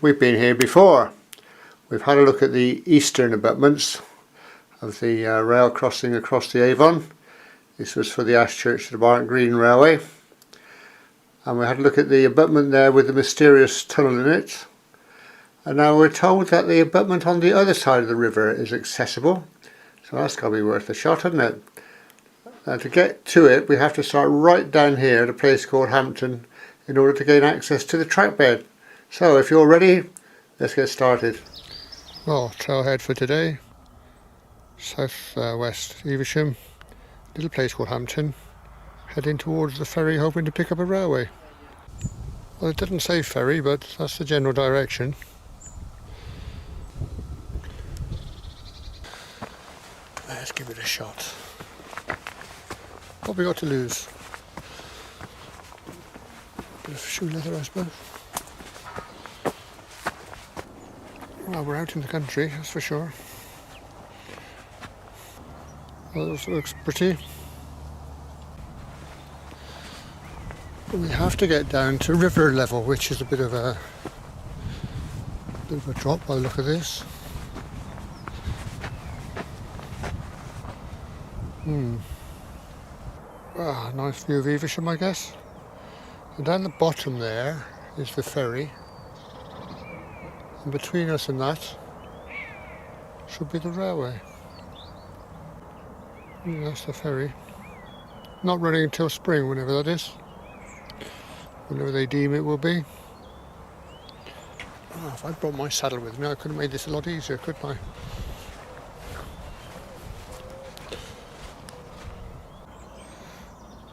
we've been here before. We've had a look at the eastern abutments of the rail crossing across the Avon. This was for the Ashchurch to the Barnt Green Railway. And we had a look at the abutment there with the mysterious tunnel in it. And now we're told that the abutment on the other side of the river is accessible. So that's got to be worth a shot, hasn't it? Now to get to it we have to start right down here at a place called Hampton in order to gain access to the track bed. So if you're ready, let's get started. Well, trailhead for today. South west Evesham, little place called Hampton. Heading towards the ferry, hoping to pick up a railway. Well, it doesn't say ferry, but that's the general direction. Let's give it a shot. What have we got to lose? Bit of shoe leather, I suppose. Well, we're out in the country, that's for sure. Well, this looks pretty. We have to get down to river level, which is a bit of a drop by the look of this. Nice view of Evesham, I guess. And down the bottom there is the ferry. And between us and that should be the railway. That's the ferry. Not running until spring, whenever that is. Whenever they deem it will be. Oh, if I'd brought my saddle with me, I could have made this a lot easier, couldn't I?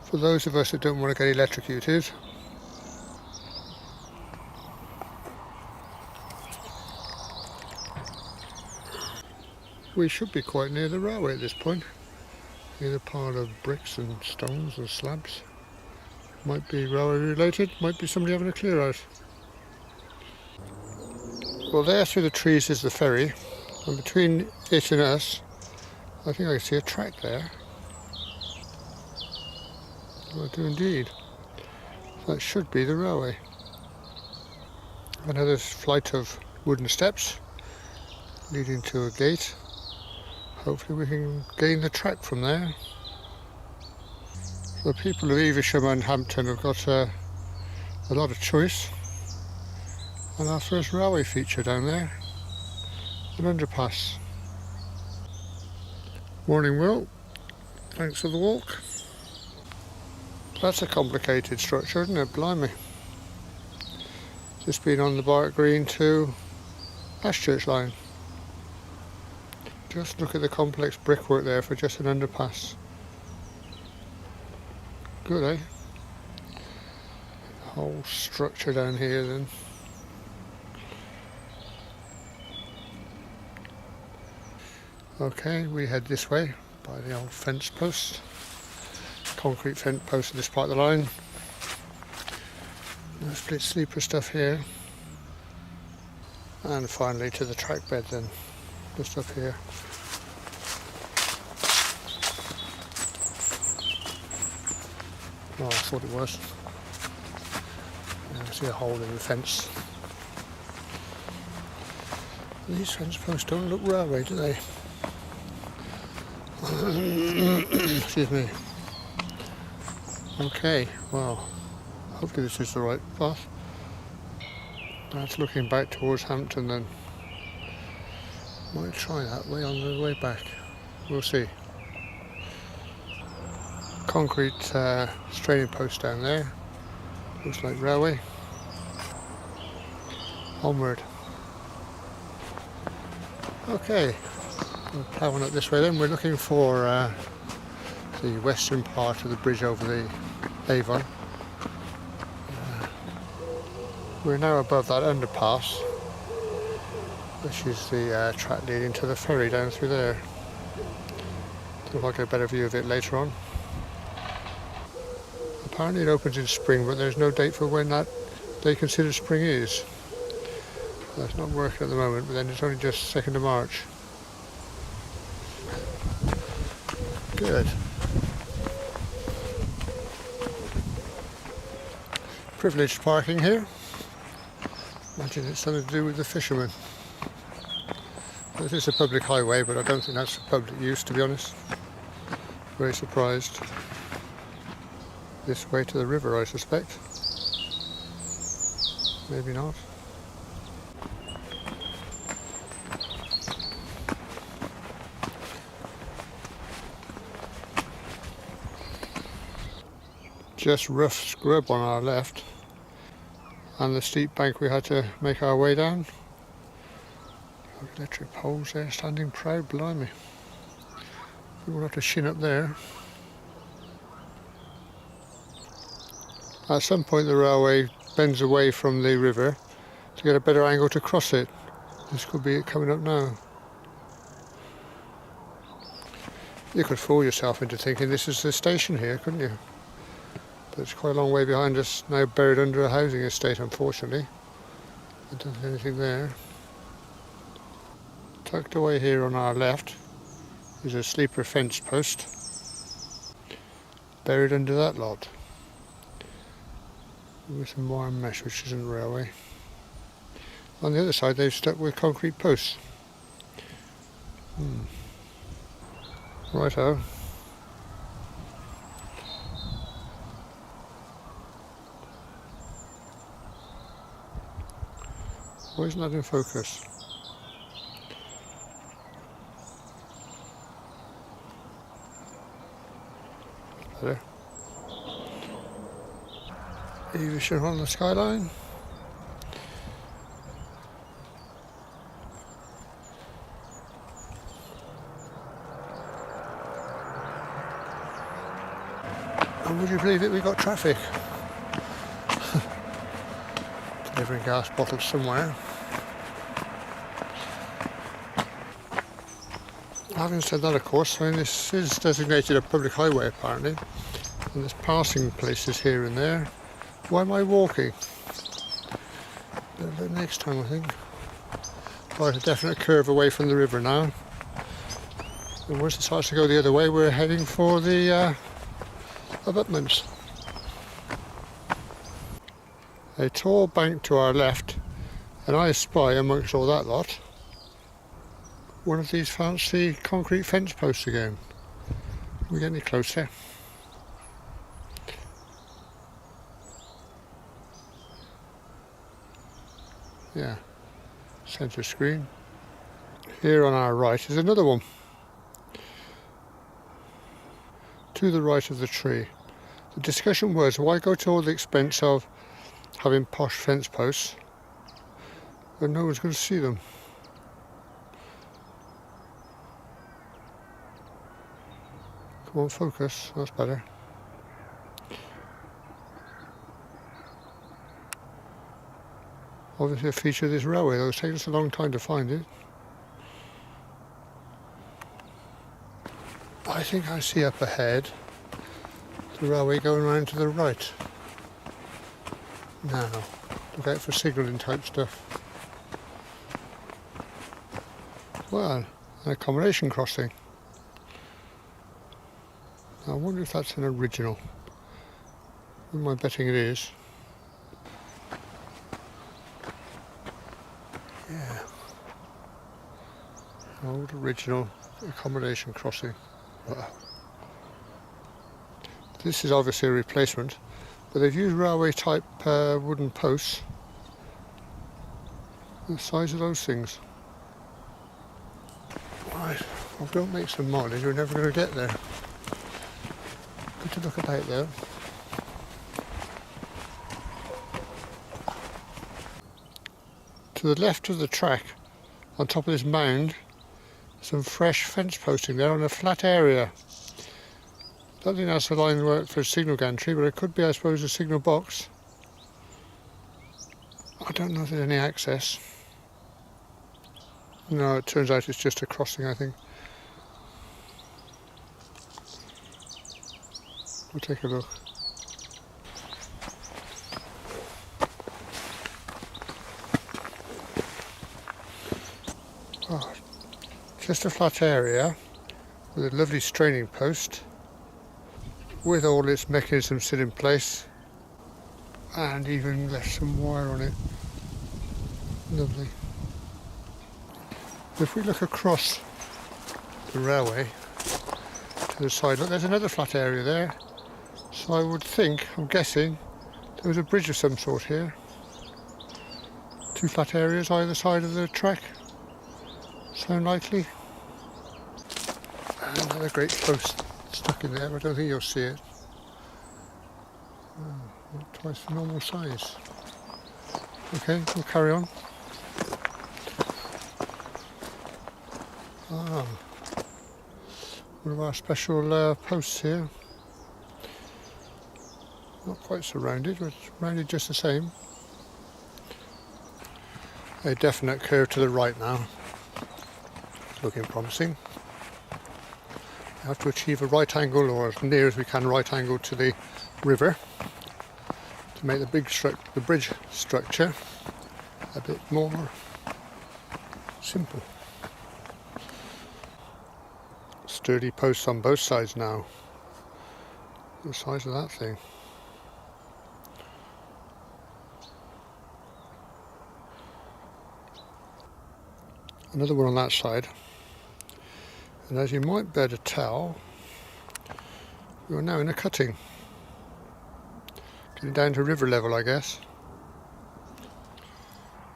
For those of us that don't want to get electrocuted, we should be quite near the railway at this point. Near the pile of bricks and stones and slabs. Might be railway related, might be somebody having a clear out. Well, there through the trees is the ferry, and between it and us, I think I can see a track there. I do indeed. That should be the railway. Another flight of wooden steps leading to a gate. Hopefully we can gain the track from there. The people of Evesham and Hampton have got a lot of choice. And our first railway feature down there, an underpass. Morning, Will. Thanks for the walk. That's a complicated structure, isn't it? Blimey. Just been on the Barnt Green to Ashchurch line. Just look at the complex brickwork there for just an underpass. Good, eh? The whole structure down here then. Okay, we head this way by the old fence post. Concrete fence post at this part of the line. No split sleeper stuff here. And finally to the track bed then, just up here. Oh, I thought it was. I see a hole in the fence. These fence posts don't look railway, do they? Excuse me. Okay, well, hopefully this is the right path. That's looking back towards Hampton then. Might try that way on the way back. We'll see. Concrete straining post down there. Looks like railway. Onward. Okay, we'll plough on up this way then. We're looking for the western part of the bridge over the Avon. We're now above that underpass, which is the track leading to the ferry down through there. So I'll get a better view of it later on. Apparently it opens in spring, but there's no date for when that they consider spring is. That's not working at the moment, but then it's only just 2nd of March. Good. Privileged parking here. Imagine it's something to do with the fishermen. This is a public highway, but I don't think that's for public use, to be honest. Very surprised. This way to the river, I suspect. Maybe not. Just rough scrub on our left, and the steep bank we had to make our way down. Electric poles there standing proud, blimey. We will have to shin up there. At some point the railway bends away from the river to get a better angle to cross it. This could be it coming up now. You could fool yourself into thinking this is the station here, couldn't you? But it's quite a long way behind us, now buried under a housing estate, unfortunately. I don't see anything there. Tucked away here on our left is a sleeper fence post, buried under that lot, with some wire mesh which isn't railway. On the other side they've stuck with concrete posts. Righto. Why isn't that in focus? Better. Evesham on the skyline. And would you believe it, we got traffic. Delivering gas bottles somewhere. Having said that, of course, I mean, this is designated a public highway apparently, and there's passing places here and there. Why am I walking? The next time, I think. Right, a definite curve away from the river now. And once it starts to go the other way, we're heading for the abutments. A tall bank to our left, and I spy amongst all that lot one of these fancy concrete fence posts again. Can we get any closer? Yeah, centre screen. Here on our right is another one. To the right of the tree. The discussion was, why go to all the expense of having posh fence posts when no one's going to see them? Come on, focus, that's better. Obviously a feature of this railway, though it's taken us a long time to find it. I think I see up ahead the railway going round to the right. Now, look out for signalling type stuff. Well, an accommodation crossing. I wonder if that's an original. Wouldn't mind betting it is. Yeah. Old original accommodation crossing. Wow. This is obviously a replacement, but they've used railway type wooden posts. The size of those things. Right, well, don't make some mileage, we're never going to get there. Good to look about though. To the left of the track, on top of this mound, some fresh fence posting there on a flat area. I don't think that's the line work for a signal gantry, but it could be, I suppose, a signal box. I don't know if there's any access. No, it turns out it's just a crossing, I think. We'll take a look. Oh, just a flat area with a lovely straining post with all its mechanisms still in place, and even left some wire on it. Let's have a look. It's just a flat area with a lovely straining post with all its mechanisms still in place, and even left some wire on it. Let's have a look. It's just a flat area with a lovely straining post with all its mechanisms still in place, and even left some wire on it. Let's have a look. Lovely. If we look across the railway to the side, look, there's another flat area there. So I would think, I'm guessing, there was a bridge of some sort here. Two flat areas either side of the track. Sound likely. And another great post stuck in there, but I don't think you'll see it. Oh, not twice the normal size. Okay, we'll carry on. Ah, one of our special posts here. Not quite surrounded, but rounded just the same. A definite curve to the right now. Looking promising. We have to achieve a right angle, or as near as we can right angle to the river, to make the bridge structure a bit more simple. Sturdy posts on both sides now. The size of that thing. Another one on that side. And as you might better tell, we are now in a cutting. Getting down to river level, I guess.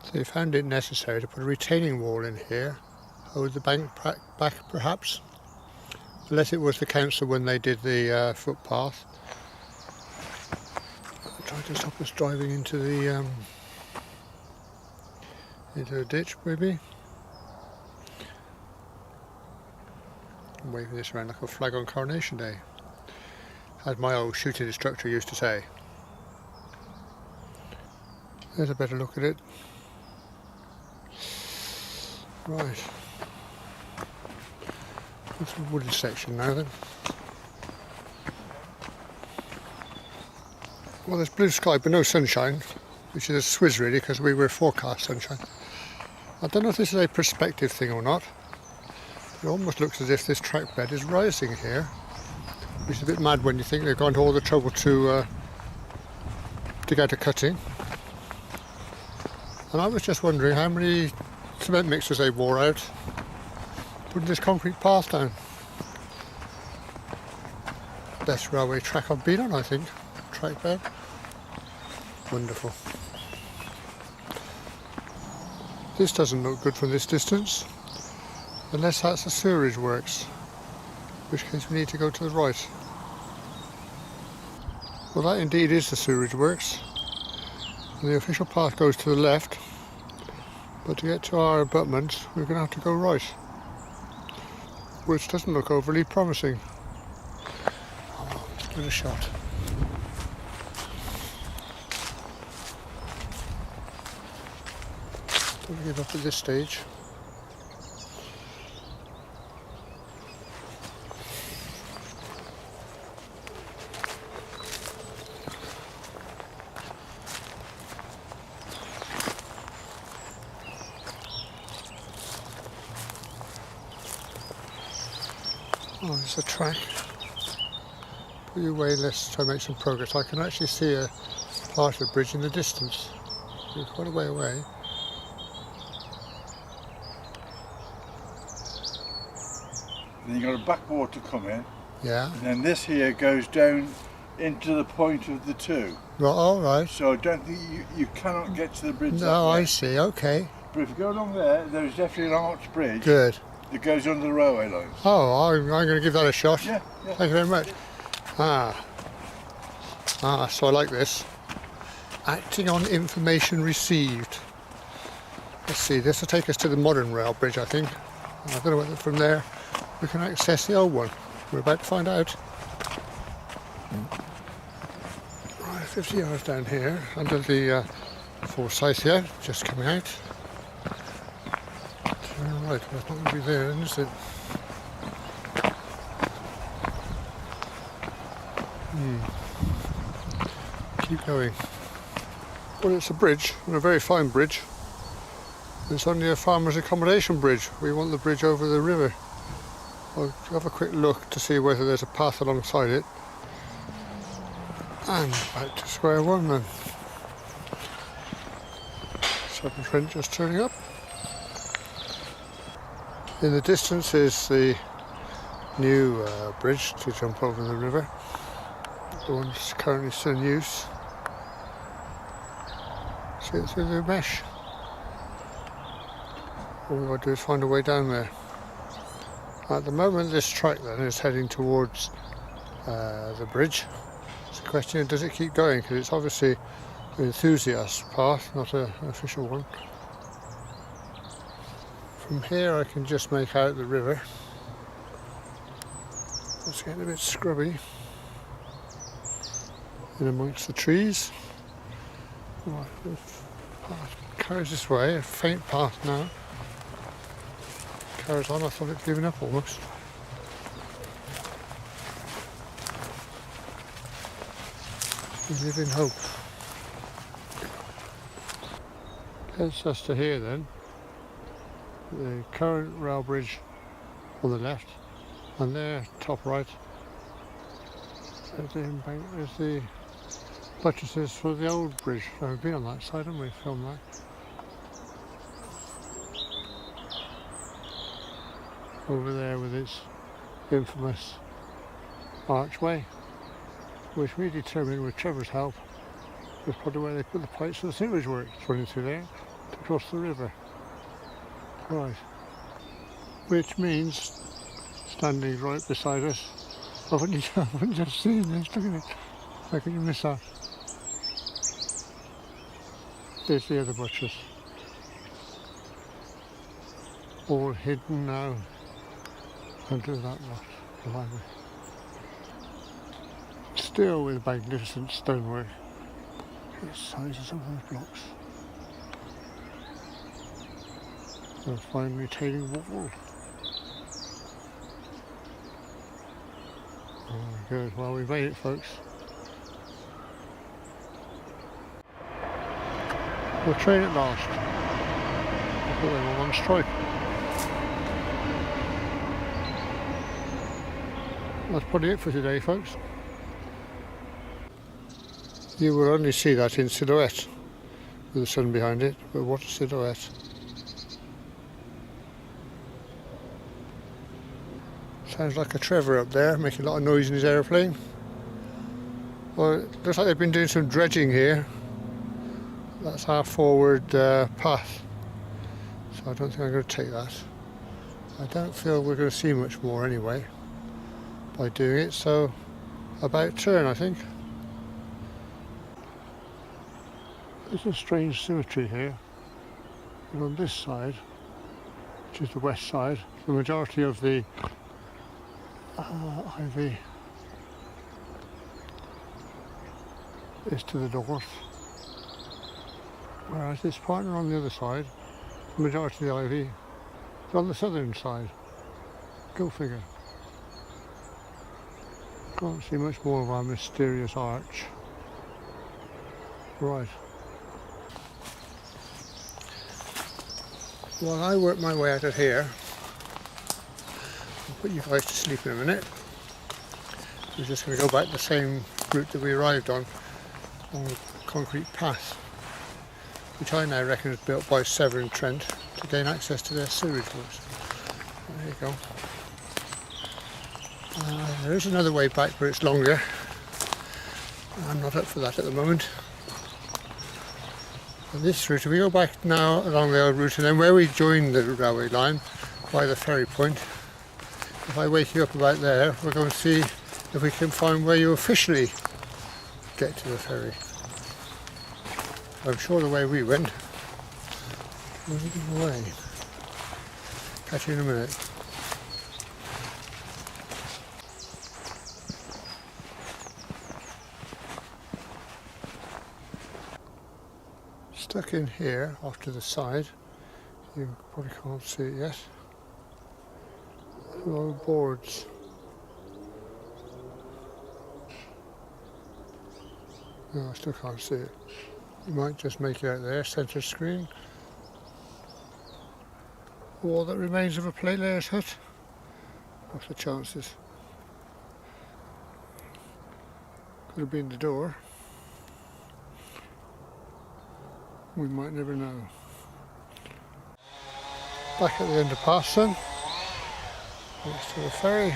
So they found it necessary to put a retaining wall in here, hold the bank back perhaps, unless it was the council when they did the footpath. Try to stop us driving into the ditch, maybe. I'm waving this around like a flag on Coronation Day, as my old shooting instructor used to say. There's a better look at it. Right. That's a wooded section now then. Well, there's blue sky but no sunshine, which is a swizz really, because we were forecast sunshine. I don't know if this is a perspective thing or not. It almost looks as if this track bed is rising here, which is a bit mad when you think they've gone to all the trouble to dig out a cutting. And I was just wondering how many cement mixers they wore out putting this concrete path down. Best railway track I've been on, I think. Track bed. Wonderful. This doesn't look good from this distance, unless that's the sewerage works, in which case we need to go to the right. Well, that indeed is the sewerage works. And the official path goes to the left, but to get to our abutment we're going to have to go right, which doesn't look overly promising. Oh, let's give it a shot. Don't give up at this stage. Oh, there's a track. Put you away, let's try and make some progress. I can actually see a part of the bridge in the distance. We're quite a way away. Then you've got a backwater coming. Yeah. And then this here goes down into the point of the two. Right, all right. So I don't think you cannot get to the bridge. No, I see, okay. But if you go along there's definitely an arch bridge. Good. That goes under the railway lines. Oh, I'm going to give that a shot. Yeah. Thank you very much. So I like this. Acting on information received. Let's see, this will take us to the modern rail bridge, I think. I don't know whether from there we can access the old one. We're about to find out. Right, 50 yards down here, under the Forsythia, just coming out. Turn right, well, it's not going to be there, is it? Keep going. Well, it's a bridge, and a very fine bridge. It's only a farmer's accommodation bridge. We want the bridge over the river. I'll have a quick look to see whether there's a path alongside it. And back to square one then. Southern Trent just turning up. In the distance is the new bridge to jump over the river. The one that's currently still in use. See it through the mesh. All we've got to do is find a way down there. At the moment this track then is heading towards the bridge. It's a question of does it keep going, because it's obviously an enthusiast path, not an official one. From here I can just make out the river. It's getting a bit scrubby in amongst the trees. Oh, the path carries this way, a faint path now. Carries on, I thought it'd given up almost. We live in hope. Gets us to here then. The current rail bridge on the left, and there, top right, there's the buttresses for the old bridge. So we've been on that side, haven't we? Filmed that. Over there with its infamous archway, which we determined with Trevor's help was probably where they put the pipes for the sewage works running through there to cross the river. Right, which means standing right beside us, I haven't just seen this, look at it, how can you miss that? There's the other buttress, all hidden now under that lot behind me. Still with magnificent stonework. The sizes of those blocks. A fine retaining wall. Oh, good. Well, we made it, folks. We'll train at last. I thought they were on strike. That's probably it for today, folks. You will only see that in silhouette with the sun behind it, but what a silhouette. Sounds like a Trevor up there, making a lot of noise in his aeroplane. Well, it looks like they've been doing some dredging here. That's our forward path, so I don't think I'm going to take that. I don't feel we're going to see much more anyway by doing it, so about turn I think. There's a strange symmetry here, and on this side, which is the west side, the majority of the ivy is to the north, whereas this partner on the other side, the majority of the ivy is on the southern side. Go figure. Can't see much more of our mysterious arch. Right. While I work my way out of here, I'll put you guys to sleep in a minute. We're just going to go back the same route that we arrived on the concrete path, which I now reckon is built by Severn Trent to gain access to their sewage works. There you go. There is another way back, but it's longer. I'm not up for that at the moment. This route, if we go back now along the old route, and then where we join the railway line by the ferry point, if I wake you up about there, we're going to see if we can find where you officially get to the ferry. I'm sure the way we went was the way. Catch you in a minute. Stuck in here off to the side, you probably can't see it yet. Old boards. No, I still can't see it. You might just make it out there, centre screen. All that remains of a plate layer's hut. What's the chances? Could have been the door. We might never know. back at the end of Parkinson, next to the ferry.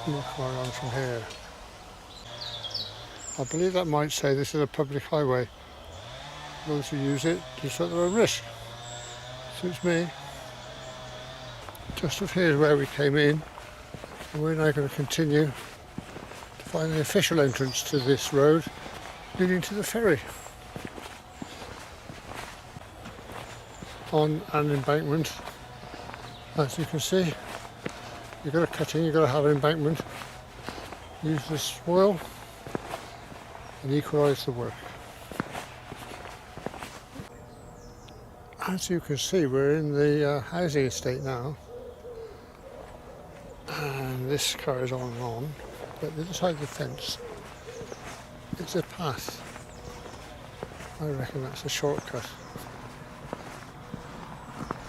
Look going on from here. I believe that might say this is a public highway. Those who use it do so at their own risk. Suits me. Just up here is where we came in, and we're now going to continue to find the official entrance to this road leading to the ferry. On an embankment, as you can see, you've got a cutting, you've got to have an embankment. Use the soil and equalise the work. As you can see, we're in the housing estate now, and this carries on and on, but the other side of the fence, it's a path. I reckon that's a shortcut.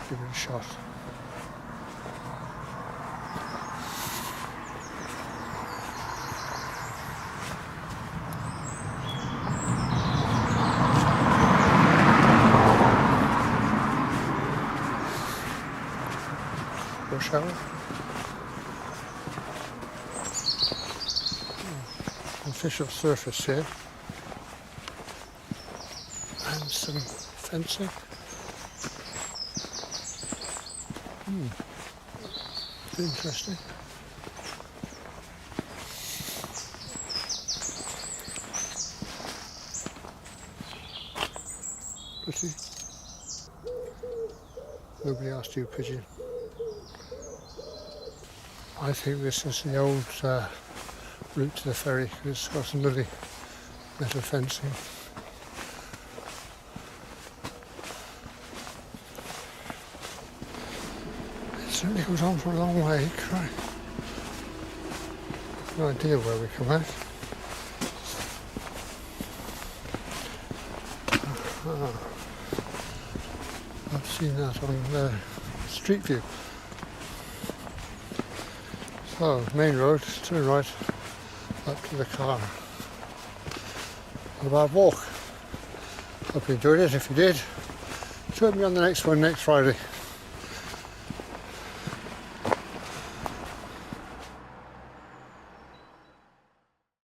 Give it a shot. Shower. Official surface here, and some fencing. Interesting. Pretty. Nobody asked you, pigeon. I think this is the old route to the ferry, because it's got some lovely metal fencing. It certainly goes on for a long way. Right. No idea where we come out. I've seen that on Street View. So, main road, turn right, up to the car. A bad walk. Hope you enjoyed it. If you did, join me on the next one next Friday.